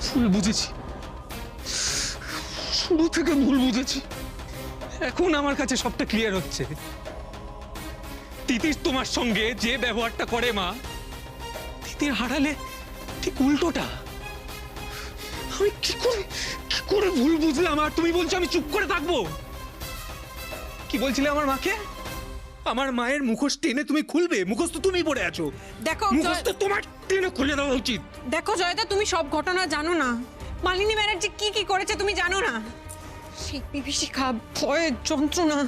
ভুল বুঝেছি, শুরু থেকে ভুল বুঝেছি। এখন আমার কাছে সবটা ক্লিয়ার হচ্ছে। তিতির তোমার সঙ্গে যে ব্যবহারটা করে মা, তিতির হারালে ঠিক উল্টোটা। আমি কি করে ভুল বুঝলাম? আর তুমি বলছো আমি চুপ করে থাকবো? কি বলছিলে আমার মাকে? আমার মায়ের মুখোশ টেনে তুমি খুলবে? মুখোশ তো তুমি পড়ে আছো। দেখো মুখোশ তো তোমার টেনে খুলে দেওয়া উচিত। দেখো জয়দা, তুমি সব ঘটনা জানো না। মালিনী ব্যানার্জি কি কি করেছে তুমি জানো না। সেই বিভীষিকা, ভয়, যন্ত্রণা,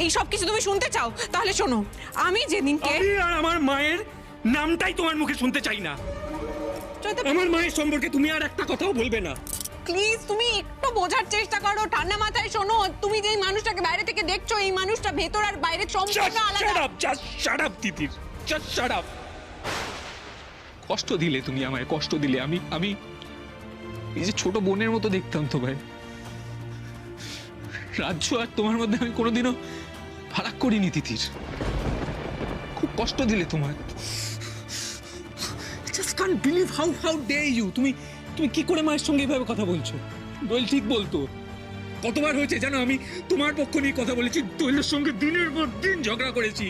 এই সব কিছু তুমি শুনতে চাও? তাহলে শোনো, আমি যেদিনকে আমি আর আমার মায়ের নামটাই তোমার মুখে শুনতে চাই না। জয়দা, আমার মায়ের সম্পর্কে তুমি আর একটা কথাও বলবে না। প্লিজ তুমি একটু বোঝার চেষ্টা করো, ঠান্ডা মাথায় শোনো। তুমি যে মানুষটাকে বাইরে থেকে দেখছো, এই মানুষটা ভেতর আর বাইরে সম্পূর্ণ আলাদা। শাট আপ তিতির, জাস্ট শাট আপ। কষ্ট দিলে তুমি আমায়, কষ্ট দিলে। আমি এই যে ছোট বোনের মতো দেখতাম তোমায়। রাজ্য আর তোমার মধ্যে আমি কোনোদিনও ফারাক করিনি তিতির। খুব কষ্ট দিলে তোমায়। Just can't believe how dare you. তুমি কি করে মায়ের সঙ্গে এভাবে কথা বলছো? দোয়েল ঠিক বলতো। কতবার হয়েছে জানো আমি তোমার পক্ষ নিয়ে কথা বলেছি, দোয়েলের সঙ্গে দিনের পর দিন ঝগড়া করেছি।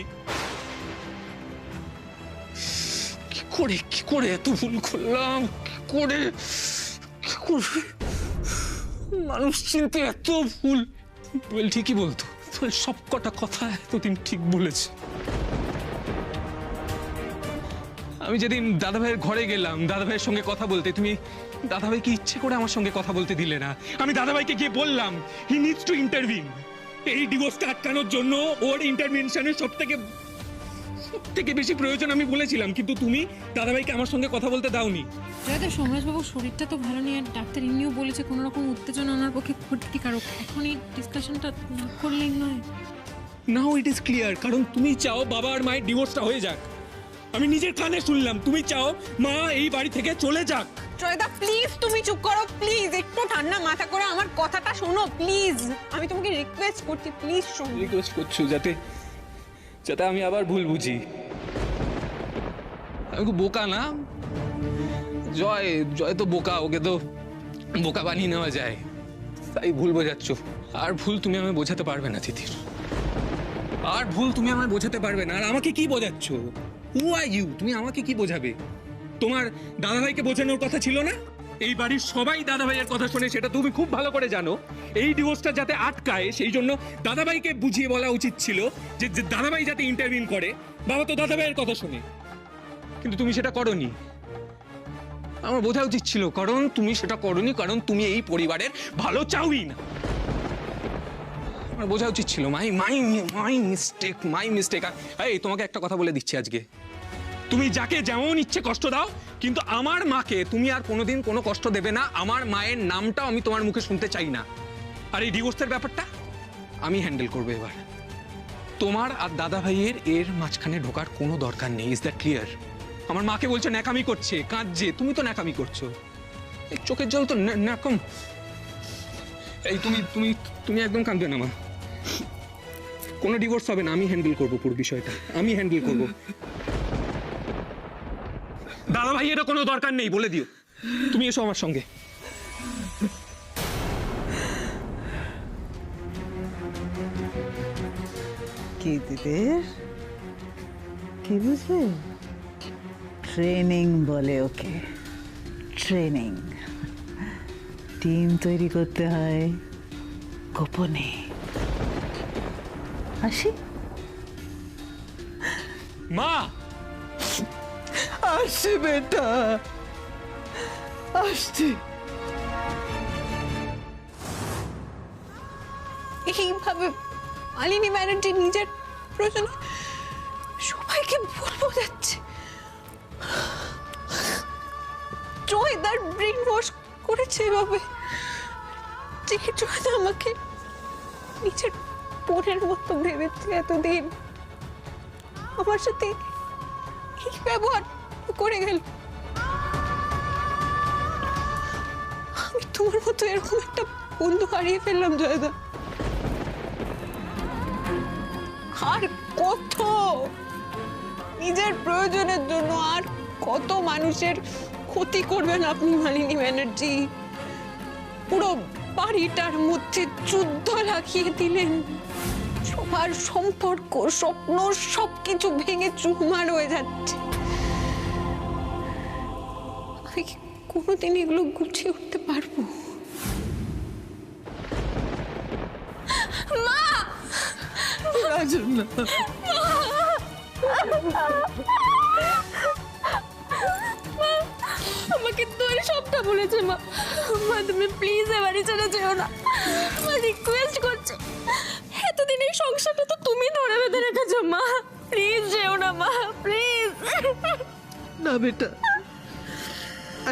কি করে এত ভুল করলাম? কি করে মানুষ চিনতে এত ভুল? দোয়েল ঠিকই বলতো। দোয়েল সব কটা কথা এতদিন ঠিক বলেছে। আমি যেদিন দাদাভাইয়ের ঘরে গেলাম দাদাভাইয়ের সঙ্গে কথা বলতে, তুমি দাদাভাইকে ইচ্ছে করে আমার সঙ্গে কথা বলতে দিলে না। আমি দাদাভাইকে গিয়ে বললাম হি নিডস টু ইন্টারভিন। এই ডিভোর্সটা আটকানোর জন্য ওর ইন্টারভেনশনের সব থেকে বেশি প্রয়োজন আমি বলেছিলাম, কিন্তু তুমি দাদাভাইকে আমার সঙ্গে কথা বলতে দাওনি। জয়দা, সোমরাজবাবুর শরীরটা তো ভালো নেই, আর ডাক্তার এমনিও বলেছে কোনো রকম উত্তেজনা ওনার পক্ষে ক্ষতিকারক। এখন এই ডিসকাশনটা না করলেই নয়। নাও ইট ইজ ক্লিয়ার, কারণ তুমি চাও বাবা আর মায়ের ডিভোর্সটা হয়ে যাক। আমি নিজের কানে শুনলাম তুমি চাও মা এই বাড়ি থেকে চলে যাক। জয়দা প্লিজ তুমি চুপ করো, প্লিজ একটু ঠান্ডা মাথা করে আমার কথাটা শোনো প্লিজ। আমি তোমাকে রিকোয়েস্ট করছি, প্লিজ শোনো। রিকোয়েস্ট করছো যাতে আমি আবার ভুল বুঝি? আমি খুব বোকা না? জয় তো বোকা, ওকে তো বোকা বানিয়ে নেওয়া যায়, তাই ভুল বোঝাচ্ছ। আর ভুল তুমি আমায় বোঝাতে পারবে না তিতির, আর ভুল তুমি আমায় বোঝাতে পারবে না। আর আমাকে কি বোঝাচ্ছ? হু আর ইউ? তুমি আমাকে কি বোঝাবে? তোমার দাদাভাইকে বোঝানোর কথা ছিল না? এই বাড়ির সবাই দাদাভাইয়ের কথা শোনে, সেটা তুমি খুব ভালো করে জানো। এই ডিভোর্সটা যাতে আটকায় সেই জন্য দাদাভাইকে বুঝিয়ে বলা উচিত ছিল যে দাদাভাই যাতে ইন্টারভিন করে। বাবা তো দাদাভাইয়ের কথা শোনে, কিন্তু তুমি সেটা করোনি। আমার বোঝা উচিত ছিল, কারণ তুমি সেটা করোনি, কারণ তুমি এই পরিবারের ভালো চাওই না। আমার বোঝা উচিত ছিল। My mistake. এই তোমাকে একটা কথা বলে দিচ্ছি আজকে, তুমি যাকে যেমন ইচ্ছে কষ্ট দাও, কিন্তু আমার মাকে তুমি আর কোনোদিন কোনো কষ্ট দেবে না। আমার মায়ের নামটাও আমি তোমার মুখে শুনতে চাই না। আর এই ডিভোর্সের ব্যাপারটা আমি হ্যান্ডেল করবো এবার। তোমার আর দাদা ভাইয়ের এর মাঝখানে ঢোকার কোনো দরকার নেই। Is that clear? আমার মাকে বলছো ন্যাকামি করছে, কাঁদছে, তুমি তো ন্যাকামি করছো। এই চোখের জল তো ন্যাকম। এই তুমি একদম কাঁদবে না মা। কোনো ডিভোর্স হবে না, আমি হ্যান্ডেল করবো পুরো বিষয়টা, আমি হ্যান্ডেল করবো। দাদা ভাইয়েরও কোনো দরকার নেই, বলে দিও। তুমি এসো আমার সঙ্গে। কি দিদের কি বুঝলে? ট্রেনিং বলে ওকে, ট্রেনিং। টিম তৈরি করতে হয় গোপনে। আসি? মা আসছি বেটা, আসছি। এইভাবে মালিনী ব্যানার্জি নিজের প্রয়োজনে সবাইকে ভুল বোঝাচ্ছে। জয়দার ব্রেন ওয়াশ করেছে এভাবে, যে জয়দা আমাকে নিজের বোনের মতো ভেবেছে এতদিন। আমার সাথে এই ব্যবহার করে গেল। আমি তোমার মতো এরকম একটা বন্ধু হারিয়ে ফেললাম জয়দা। আর কত নিজের প্রয়োজনের জন্য আর কত মানুষের ক্ষতি করবেন আপনি মালিনী ব্যানার্জি। পুরো বাড়িটার মধ্যে যুদ্ধ লাগিয়ে দিলেন। সবার সম্পর্ক, স্বপ্ন সবকিছু ভেঙে চুরমার হয়ে যাচ্ছে। আমি কি কোনোদিন এগুলো গুছিয়ে উঠতে পারবো? মা! রাজন্না, আমাকে তোর সবটা বলেছে মা। মা তুমি প্লিজ এবারে ছেড়ে যেও না, মা রিকোয়েস্ট করছি। এতদিন এই সংসারটা তো তুমি ধরে বেঁধে রেখেছো মা, প্লিজ যেও না মা, প্লিজ। না বেটা,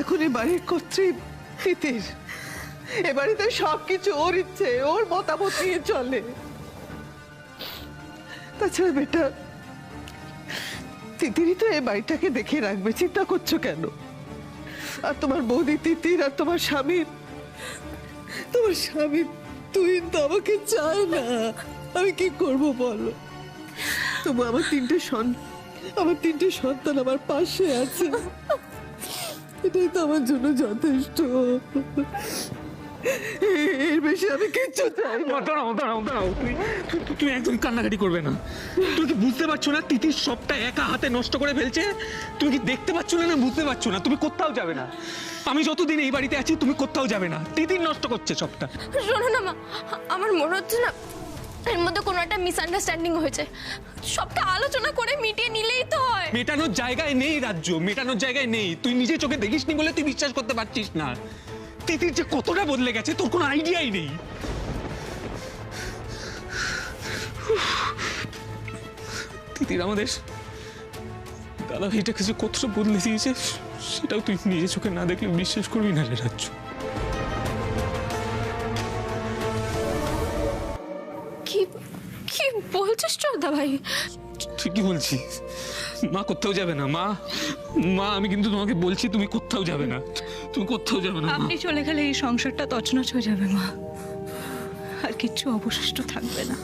এখন এ বাড়ির কর্ত্রী তিতির। এ বাড়িতে সবকিছু ওর ইচ্ছে, ওর মতামত নিয়ে চলে। তাছাড়া বেটা, তিতিরই তো এই বাড়িটাকে দেখে রাখবে, চিন্তা করছো কেন? আর তোমার বৌদি তিতির আর তোমার স্বামী তুই তো আমাকে চায় না। আমি কি করব বলো? তবু আমার তিনটে সন্তান আমার পাশে আছে, এটাই তো আমার জন্য যথেষ্ট। এর বেশি আমি কিচ্ছু চাই না। দাঁড়াও, তুমি একদম কান্নাকাটি করবে না। তুমি কি বুঝতে পারছো না তিতির সবটা একা হাতে নষ্ট করে ফেলছে? তুমি কি দেখতে পাচ্ছ না বুঝতে পারছো না? তুমি কোথাও যাবে না। আমি যতদিন এই বাড়িতে আছি তুমি কোথাও যাবে না। তিতির নষ্ট করছে সবটা। শোনো না মা, আমার মনে হচ্ছে না এর মধ্যে কোনো একটা মিসআন্ডারস্ট্যান্ডিং হয়েছে। সবটা আলোচনা করে মিটিয়ে নিলেই তো হয়। মেটানোর জায়গায় নেই রাজ্য, মেটানোর জায়গায় নেই। তুই নিজে চোখে দেখিসনি বলে তুই বিশ্বাস করতে পারছিস না। তিতির যে কতটা বদলে গেছে তোর কোনো আইডিয়াই নেই। তিতির আমাদের দাদা ভাইটা কিছু কতটা বদলে দিয়েছে সেটাও তুই নিজে চোখে না দেখলে বিশ্বাস করবি না রে রাজ্য। কি কি বলছিস চোদা ভাই? ঠিকই বলছি। মা কোথাও যাবে না। মা আমি কিন্তু তোমাকে বলছি তুমি কোথাও যাবে না। তুমি কোথাও যাবে না। আপনি চলে গেলে এই সংসারটা তছনছ হয়ে যাবে মা, আর কিচ্ছু অবশিষ্ট থাকবে না।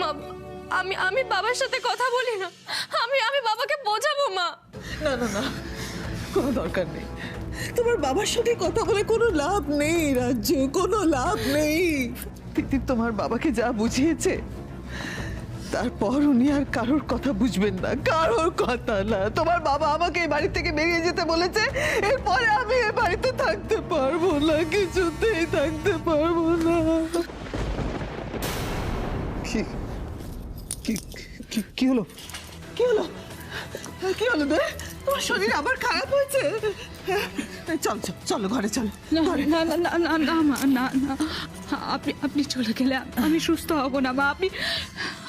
মা, আমি বাবার সাথে কথা বলি না। আমি বাবাকে বোঝাবো মা। না না না, কোনো দরকার নেই। তোমার বাবার সাথে কথা বলে কোনো লাভ নেই রাজ্য, কোনো লাভ নেই। তিতির তোমার বাবাকে যা বুঝিয়েছে তারপর উনি আর কারোর কথা বুঝবেন না, কারোর কথা না। তোমার বাবা আমাকে এই বাড়ি থেকে বেরিয়ে যেতে বলেছে, এরপরে আমি এই বাড়িতে থাকতে পারবো না, কিছুতেই থাকতে পারবো না। কি হলো? কি হলো? কি হলো রে? তোমার শরীর আবার খারাপ হয়েছে? চল চলো ঘরে চল। না না না না না না মা, না না, আপনি চলে গেলে আমি সুস্থ হব না মা।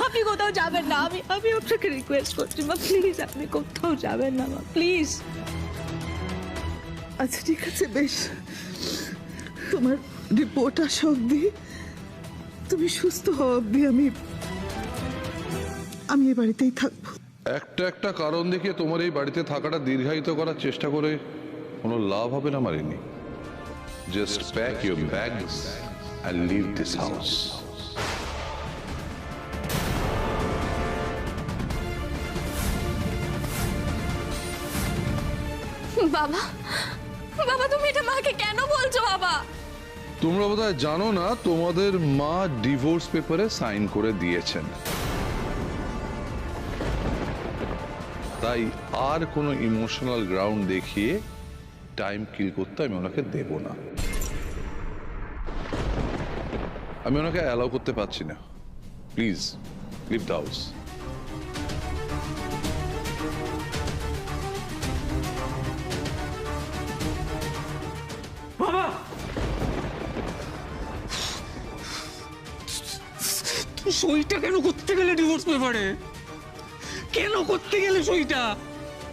আপনি কোথাও যাবেন না। আমি আপনাকে রিকোয়েস্ট করছি মা, প্লিজ আপনি কোথাও যাবেন না মা, প্লিজ। আচ্ছা ঠিক আছে, বেশ। তোমার রিপোর্ট আসা অব্দি, তুমি সুস্থ হওয়া অব্দি আমি এই বাড়িতেই থাকবো। একটা কারণ দেখিয়ে তোমার এই বাড়িতে থাকাটা দীর্ঘায়িত করার চেষ্টা করে কোনো লাভ হবে না Malini. Just pack your bags and leave this house. বাবা তুমি এটা মাকে কেন বলছো বাবা? তোমরা বোধহয় জানো না তোমাদের মা ডিভোর্স পেপারে সাইন করে দিয়েছেন, তাই আর কোনো ইমোশনাল গ্রাউন্ড দেখিয়ে টাইম কিল করতে আমি ওনাকে দেব না। আমি ওনাকে অ্যালাউ করতে পারছি না। Please leave the house. বাবা তুই সইটা কেন করতে গেলে ডিভোর্স পেপারে? কেন করতে গেলে সইটা?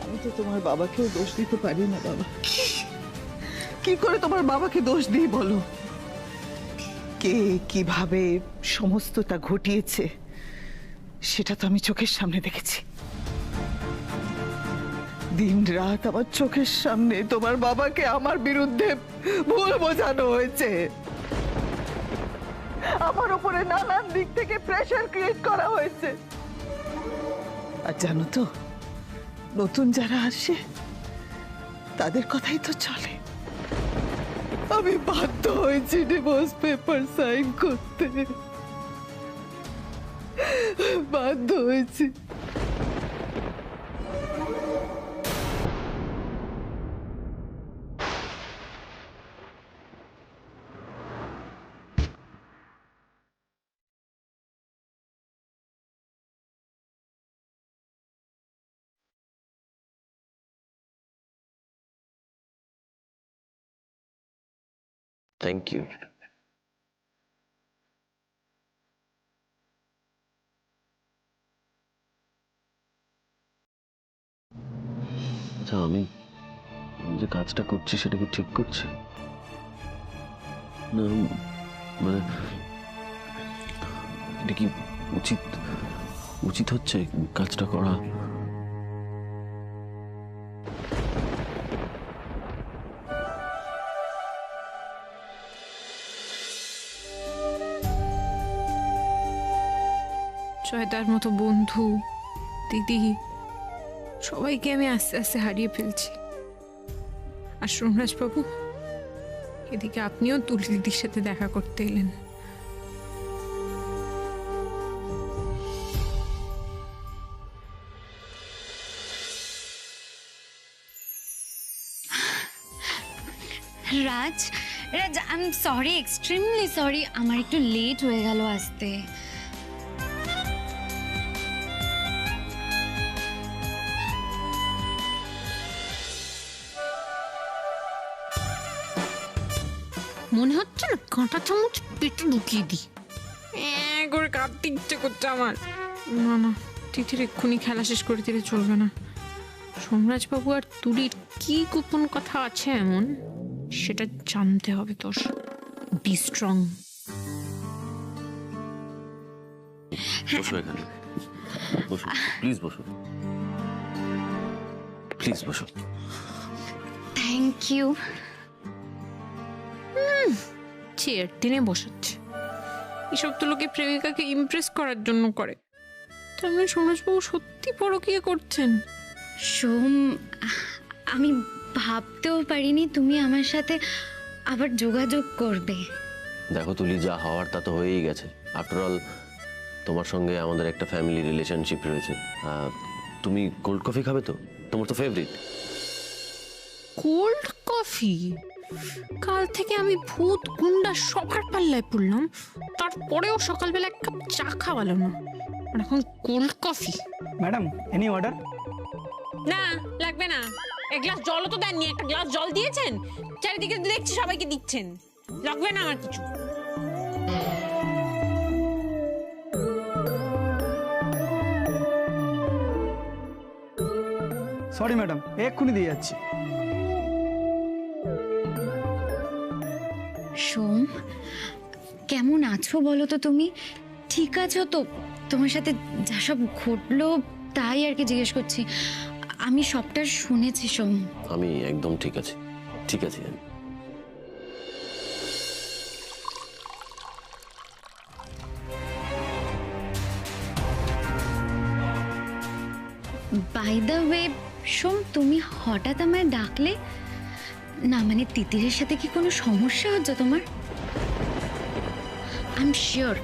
আমি তো তোমার বাবাকেও দোষ দিতে পারি না বাবা। কি করে তোমার বাবাকে দোষ দিই বলো? কে কিভাবে সমস্তটা ঘটিয়েছে সেটা তো আমি চোখের সামনে দেখেছি। দিন রাত আমার চোখের সামনে তোমার বাবাকে আমার বিরুদ্ধে ভুল বোঝানো হয়েছে। আমার উপরে নানান দিক থেকে প্রেশার ক্রিয়েট করা হয়েছে। আর জানো তো, নতুন যারা আসে তাদের কথাই তো চলে। আমি বাধ্য হয়েছি ডিভোর্স পেপার সাইন করতে, বাধ্য হয়েছি। Thank you. আচ্ছা, আমি যে কাজটা করছি সেটা কি ঠিক করছি না? মানে এটা কি উচিত উচিত হচ্ছে কাজটা করা? জয়দার মতো বন্ধু, দিদি, সবাইকে আমি আস্তে আস্তে হারিয়ে ফেলছি। আর সোমরাজ বাবু, এদিকে আপনিও তুলি দিদির সাথে দেখা করতে এলেন। Raj, Raj, I am sorry, extremely sorry, আমার একটু লেট হয়ে গেল আসতে। মনে হচ্ছে না কাঁটা চামচ পেটে ঢুকিয়ে দিই, করে কাঁদতে ইচ্ছে করছে আমার। না না, তিথির এক্ষুনি খেলা শেষ করে দিলে চলবে না। সোমরাজ বাবু আর তুলির কি গোপন কথা আছে এমন, সেটা জানতে হবে তোর। Be strong. বসো এখানে, বসো প্লিজ, বসো প্লিজ, বসো। Thank you. চেয়ার টেনে বসাচ্ছে। এসব তো লোকে প্রেমিকাকে ইমপ্রেস করার জন্য করে। তার মানে সোমরাজবাবু সত্যি পরকীয়া করছেন। সোম, আমি ভাবতেও পারিনি তুমি আমার সাথে আবার যোগাযোগ করবে। দেখো তুলি, যা হওয়ার তা তো হয়েই গেছে। আফটার অল তোমার সঙ্গে আমাদের একটা ফ্যামিলি রিলেশনশিপ রয়েছে। তুমি কোল্ড কফি খাবে তো? তোমার তো ফেভারিট। Cold coffee? কাল থেকে আমি ভূত গুন্ডা সবার পাল্লায় পড়লাম, তারপরেও সকালবেলা এক কাপ চা খাওয়ালো না, আর এখন cold coffee? Madam, any order? না, লাগবে না। এক গ্লাস জলও তো দেননি। একটা গ্লাস জল দিয়েছেন, চারিদিকে দেখছি সবাইকে দিচ্ছেন। লাগবে না আমার কিছু। সরি ম্যাডাম, এক্ষুনি দিয়ে যাচ্ছি। সোম, কেমন আছো বলো তো তুমি? ঠিক আছো তো? তোমার সাথে যা সব ঘটলো তাই আর কি জিজ্ঞেস করছি। আমি সবটা শুনেছি সোম। আমি একদম ঠিক আছি, ঠিক আছি আমি। বাই দ্য ওয়ে সোম, তুমি হঠাৎ আমায় ডাকলে না? মানে তিতিরের সাথে কি কোনো সমস্যা হচ্ছে তোমার? I am sure.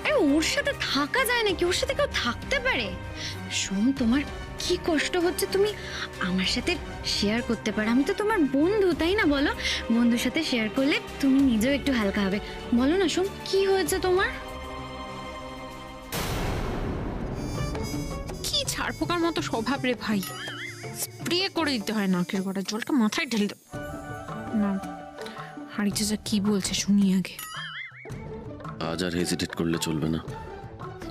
আরে ওর সাথে থাকা যায় নাকি? ওর সাথে কেউ থাকতে পারে? সোম, তোমার কি কষ্ট হচ্ছে তুমি আমার সাথে শেয়ার করতে পারো। আমি তো তোমার বন্ধু, তাই না? বলো, বন্ধুর সাথে শেয়ার করলে তুমি নিজেও একটু হালকা হবে। বলো না সোম, কি হয়েছে তোমার? কি ছাড়পোকার মতো স্বভাব রে ভাই। স্প্রে করে দিতে হয় নাকের গোড়া, জলটা মাথায় ঢেলে দাও না। হাড়ি চাচা কি বলছে শুনি আগে। আজ আর হেজিটেট করলে চলবে না।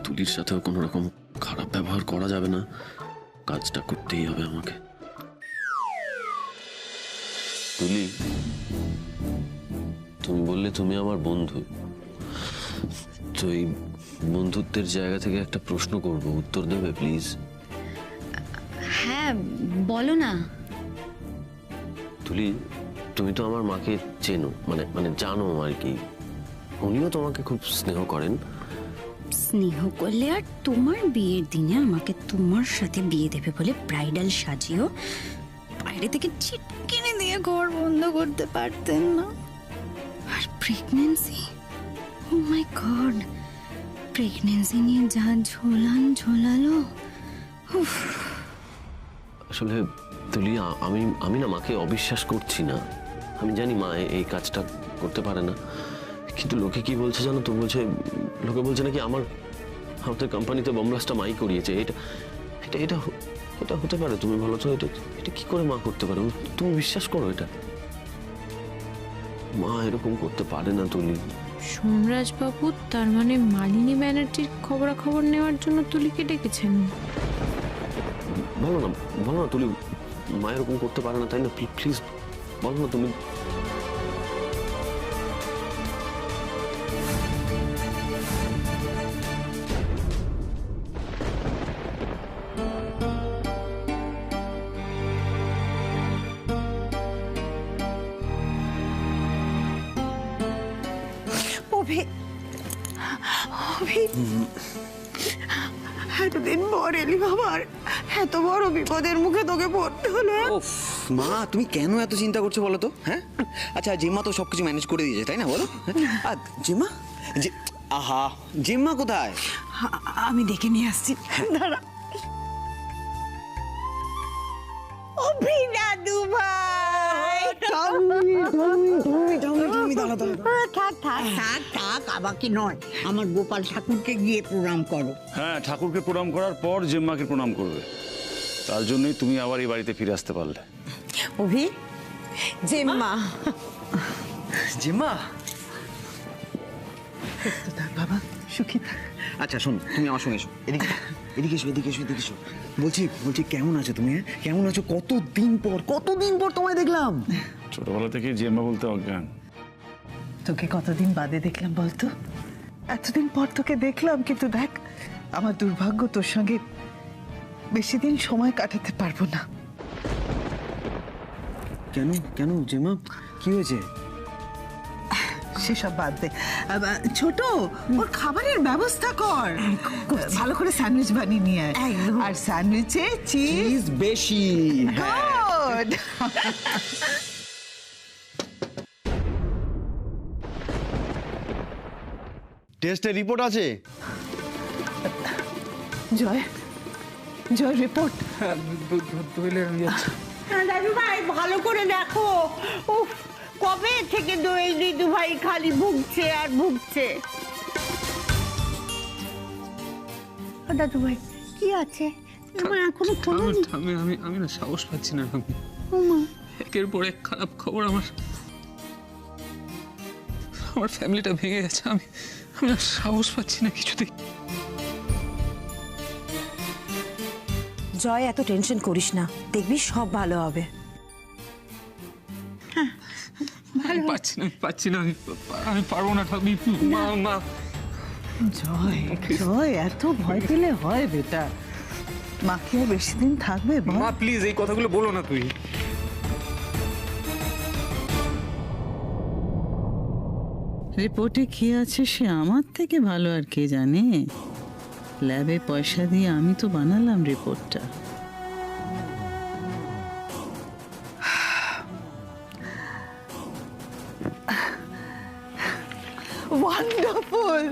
তুলির সাথেও কোনো রকম খারাপ ব্যবহার করা যাবে না। কাজটা করতেই হবে আমাকে। তুলি, তুমি বললে তুমি আমার বন্ধু, তো এই বন্ধুত্বের জায়গা থেকে একটা প্রশ্ন করব, উত্তর দেবে প্লিজ? হ্যাঁ, বলো না। তুলি, তুমি তো আমার মাকে চেনো, মানে জানো আর কি। উনিও তোমাকে খুব স্নেহ করেন। স্নেহ করলে আর তোমার বিয়ের দিনে আমাকে তোমার সাথে বিয়ে দেবে বলে ব্রাইডাল সাজিয়েও বাইরে থেকে ছিটকিনি দিয়ে ঘর বন্ধ করতে পারতেন না? আর প্রেগনেন্সি, ও মাই গড, প্রেগনেন্সি নিয়ে যা ঝোলালো। উফ। আসলে তুলি, আমি না মাকে অবিশ্বাস করছি না। আমি জানি মা এই কাজটা করতে পারে না, কিন্তু লোকে কি বলছে জানো তো? লোকে বলছে নাকি আমাদের কোম্পানিতে বম ব্লাস্টটা মাই করিয়েছে। এটা এটা এটা এটা হতে পারে? তুমি বলো তো, এটা কি করে মা করতে পারে? তুমি বিশ্বাস করো এটা? মা এরকম করতে পারে না তুলি। সোমরাজ বাবু তার মানে মালিনী ব্যানার্জির খবরাখবর নেওয়ার জন্য তুলিকে ডেকেছেন? বলো না তুলি, মা এরকম করতে পারে না, তাই না? প্লিজ বলো না তুমি। অভি, এতদিন পর এলি বাবা, আর এত বড় বিপদের মুখে তোকে পড়তে হলো। ওফ মা, তুমি কেন এত চিন্তা করছো বলো তো? হ্যাঁ, আচ্ছা জিম্মা তো সবকিছু ম্যানেজ করে দিয়েছে, তাই না? বলো। আর জিম্মা, আহা, জিম্মা কোথায়? আমি ডেকে নিয়ে আসছি, দাঁড়া। অভি দাদু ভাই, থাক আমাকে নয়, আমার গোপাল ঠাকুরকে গিয়ে প্রণাম করো। হ্যাঁ, ঠাকুরকে প্রণাম করার পর জেম্মাকে প্রণাম করবে। তার জন্যই তুমি আবার এই বাড়িতে ফিরে আসতে পারলে। অভি, জিম্মা, জিম্মা, থাক বাবা, সুখী থাক। আচ্ছা শোন, তুমি আমার সঙ্গে এসো, এদিকে এসো। বলছি কেমন আছো তুমি? কেমন আছো? কতদিন পর তোমায় দেখলাম। ছোটবেলা থেকে জেম্মা বলতে অজ্ঞান। তোকে কতদিন বাদে দেখলাম বলতো? এতদিন পর তোকে দেখলাম, কিন্তু দেখ, আমার দুর্ভাগ্য, তোর সঙ্গে বেশি দিন সময় কাটাতে পারবো না। কেন জিম্মা, কি হয়েছে? সেসব বাদ দে। ছোট, ওর খাবারের ব্যবস্থা কর, ভালো করে স্যান্ডউইচ বানিয়ে নিয়ে আয়। আর স্যান্ডউইচে চিজ বেশি। গুড। টেস্টের রিপোর্ট আছে? জয় রিপোর্ট। দাদু ভাই ভালো করে দেখো, উফ, কবে থেকে দোয়েল দিদু ভাই খালি ভুগছে আর ভুগছে। দাদু ভাই কি আছে? আমার এখনো খোলেনি। আমি না সাহস পাচ্ছি না। একের পর এক খারাপ খবর, আমার ফ্যামিলিটা ভেঙে গেছে। আমি না সাহস পাচ্ছি না কিছুতেই। জয়, এত টেনশন করিস না, দেখবি সব ভালো হবে। আমি পাচ্ছি না, আমি পারবো না। মা, জয়, এত ভয় পেলে হয় বেটা? মা কি আর বেশি দিন থাকবে? মা প্লিজ এই কথাগুলো বলো না তুই। রিপোর্টে কি আছে সে আমার থেকে ভালো আর কে জানে? ল্যাবে পয়সা দিয়ে আমি তো বানালাম রিপোর্টটা। ওয়ান্ডারফুল।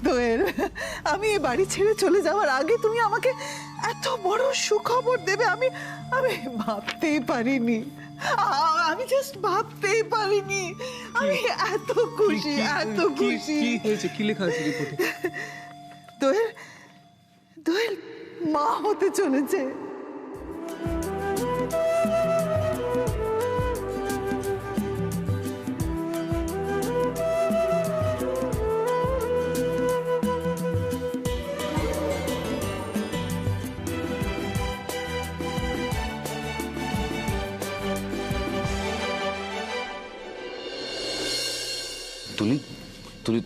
দোয়েল, আমি এই বাড়ি ছেড়ে চলে যাওয়ার আগে তুমি আমাকে এত বড় সুখবর দেবে আমি ভাবতেই পারিনি। আমি জাস্ট ভাবতেই পারিনি। আমি এত খুশি। কি হয়েছে? কি লেখা আছে রিপোর্টে? দোয়েল মা হতে চলেছে।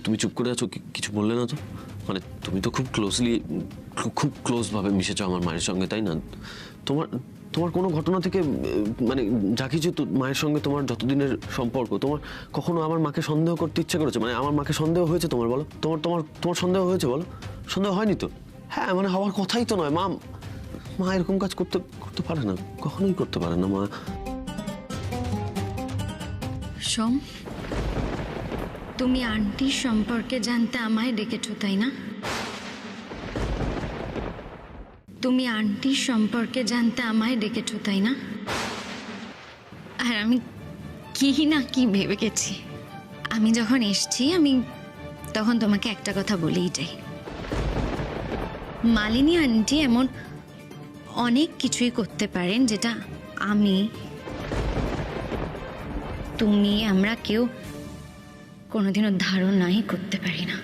তুমি চুপ করে আছো, কিছু বললে না তো? মানে তুমি তো খুব ক্লোজ ভাবে মিশেছো আমার মায়ের সঙ্গে, তাই না? তোমার কোনো ঘটনা থেকে মানে যা কিছু মায়ের সঙ্গে তোমার যতদিনের সম্পর্ক, তোমার কখনো আমার মাকে সন্দেহ করতে ইচ্ছে করেছে? মানে আমার মাকে সন্দেহ হয়েছে তোমার, বলো? তোমার তোমার তোমার সন্দেহ হয়েছে, বলো? সন্দেহ হয়নি তো? হ্যাঁ, মানে হওয়ার কথাই তো নয়। মা এরকম কাজ করতে পারে না, কখনোই করতে পারে না মা। সোম, তুমি আন্টির সম্পর্কে জানতে আমায় ডেকেছো, তাই না? তুমি আন্টির সম্পর্কে জানতে আমায় ডেকেছো, তাই না? আর আমি কি না কি ভেবে গেছি। আমি যখন এসছি আমি তখন তোমাকে একটা কথা বলেই যাই, মালিনী আন্টি এমন অনেক কিছুই করতে পারেন যেটা আমি, তুমি, আমরা কেউ কোনোদিনও ধারণাই করতে পারি না।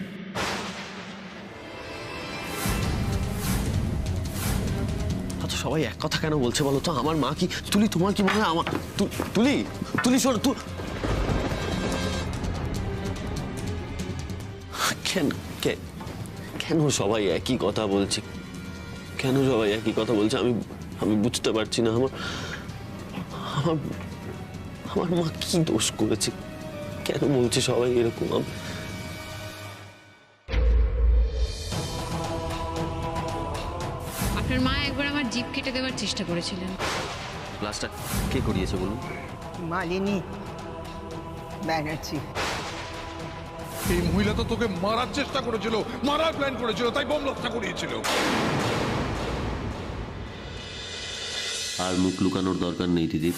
আচ্ছা, সবাই এক কথা কেন বলছে বলো তো? আমার মা কি, তুলি, তোমার কি মনে হয় আমার তুলি শোনো, কেন সবাই একই কথা বলছে? কেন সবাই একই কথা বলছে? আমি বুঝতে পারছি না। আমার মা কি দোষ করেছে? কেন বলছে সবাই এরকম? আপনার মা একবার আমার জিভ কেটে দেওয়ার চেষ্টা করেছিলেন। ক্লাসটা কে করিয়েছে বলুন? মালিনী ব্যানার্জি। এই মহিলা তো তোকে মারার চেষ্টা করেছিল, মারার প্ল্যান করেছিল, তাই বোম লক্ষ্য করিয়েছিল। আর মুখ লুকানোর দরকার নেই দিদি।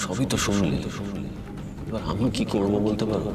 সবই তো শুনলে, এবার আমি কি করবো বলতে পারবো?